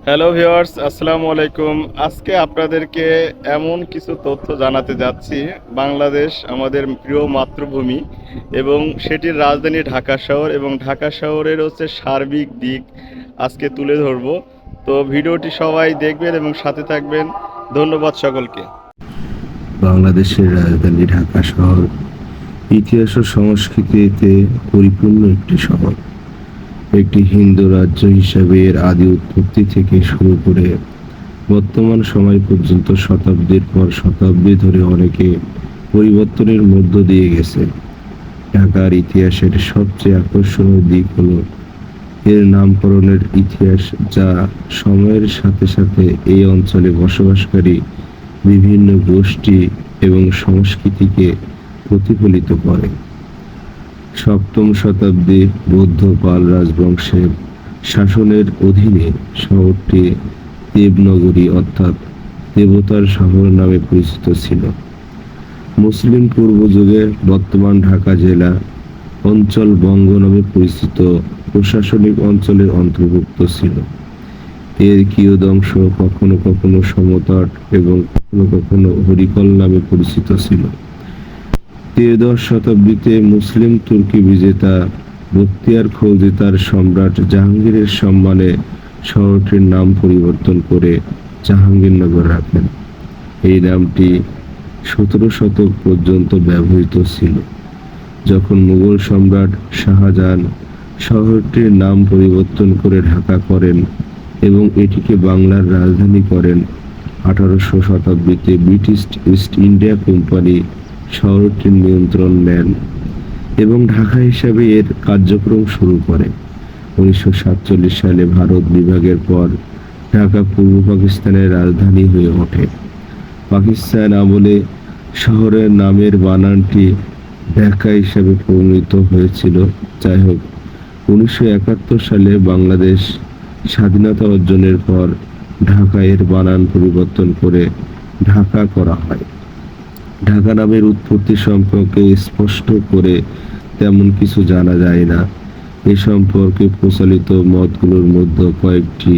Hello viewers, আসসালামু আলাইকুম। আজকে আপনাদেরকে এমন কিছু তথ্য জানাতে যাচ্ছি। বাংলাদেশ আমাদের প্রিয় মাতৃভূমি এবং সেটির রাজধানী ঢাকা শহর এবং ঢাকা শহরের হচ্ছে সার্বিক দিক আজকে তুলে ধরবো। তো ভিডিওটি সবাই দেখবেন এবং সাথে থাকবেন। ধন্যবাদ সকলকে। বাংলাদেশের রাজধানী ঢাকা শহর ইতিহাস ও সংস্কৃতিতে পরিপূর্ণ একটি শহর। একটি হিন্দু রাজ্য হিসাবে এর আদি উৎপত্তি থেকে শুরু করে বর্তমান সময় পর্যন্ত শতাব্দীর পর শতাব্দী ধরে অনেকে পরিবর্তনের মধ্য দিয়ে গেছে। ঢাকার ইতিহাসের সবচেয়ে আকর্ষণীয় দিক হলো এর নামকরণের ইতিহাস, যা সময়ের সাথে সাথে এই অঞ্চলে বসবাসকারী বিভিন্ন গোষ্ঠী এবং সংস্কৃতিকে প্রতিফলিত করে। সপ্তম শতাব্দী বৌদ্ধ পাল রাজবংশের শাসনের অধীনে শহরটি দেবনগরী অর্থাৎ দেবতার শহর নামে পরিচিত ছিল। মুসলিম পূর্ব যুগে বর্তমান ঢাকা জেলা অঞ্চল বঙ্গ নামে পরিচিত প্রশাসনিক অঞ্চলের অন্তর্ভুক্ত ছিল। এর কিয়দংশ কখনো কখনো সমতট এবং কখনো কখনো হরিকল নামে পরিচিত ছিল। ত্রয়োদশ শতাব্দীতে মুসলিম তুর্কি বিজেতা বখতিয়ার খলজি তার সম্রাট জাহাঙ্গীরের সম্মানে শহরটির নাম পরিবর্তন করে জাহাঙ্গীরনগর রাখেন। এই নামটি 17 শতক পর্যন্ত ব্যবহৃত ছিল। যখন মুঘল সম্রাট শাহজাহান শহরটির নাম পরিবর্তন করে ঢাকা করেন এবং এটিকে বাংলার রাজধানী করেন, 1800 শতাব্দীতে ব্রিটিশ ইস্ট ইন্ডিয়া কোম্পানি শহরটির নিয়ন্ত্রণ নেন এবং ঢাকা হিসাবে এর কার্যক্রম শুরু করে। 1947 সালে ভারত বিভাগের পর ঢাকা পূর্ব পাকিস্তানের রাজধানী হয়ে ওঠে। পাকিস্তান আমলে শহরের নামের বানানটি ঢাকা হিসাবে প্রণীত হয়েছিল। যাই হোক, 1971 সালে বাংলাদেশ স্বাধীনতা অর্জনের পর ঢাকা এর বানান পরিবর্তন করে ঢাকা করা হয়। ঢাকা নামের উৎপত্তি সম্পর্কে স্পষ্ট করে তেমন কিছু জানা যায় না। এ সম্পর্কে প্রচলিত মতগুলোর মধ্যে কয়েকটি: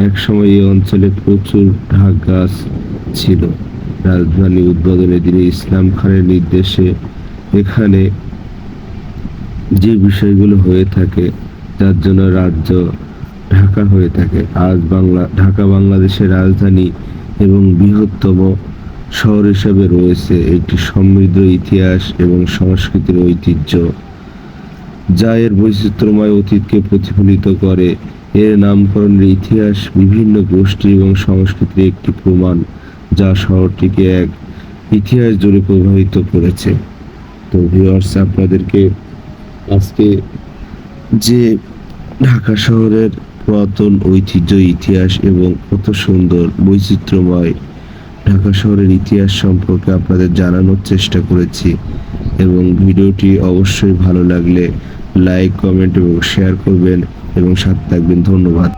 একসময় এই অঞ্চলে প্রচুর ঢাক গাছ ছিল। রাজধানী উদ্বোধনের দিনে ইসলাম খানের নির্দেশে এখানে যে বিষয়গুলো হয়ে থাকে, যার জন্য রাজ্য ঢাকা হয়ে থাকে। আজ ঢাকা বাংলাদেশের রাজধানী এবং বৃহত্তম শহর হিসেবে রয়েছে একটি সমৃদ্ধ ইতিহাস এবং সংস্কৃতির ঐতিহ্য, যা এর বৈচিত্র্যময় অতীতকে প্রতিফলিত করে। এর নামকরণের ইতিহাস বিভিন্ন গোষ্ঠী এবং সংস্কৃতির একটি প্রমাণ, যা শহরটিকে এক ইতিহাস জুড়ে প্রভাবিত করেছে। তো ভিউয়ার্স, আপনাদেরকে আজকে যে ঢাকা শহরের পুরাতন ঐতিহ্য, ইতিহাস এবং কত সুন্দর বৈচিত্র্যময় ঢাকা শহরের ইতিহাস সম্পর্কে আপনাদের জানানোর চেষ্টা করেছি, এবং ভিডিওটি অবশ্যই ভালো লাগলে লাইক, কমেন্ট এবং শেয়ার করবেন এবং সাথে থাকবেন। ধন্যবাদ।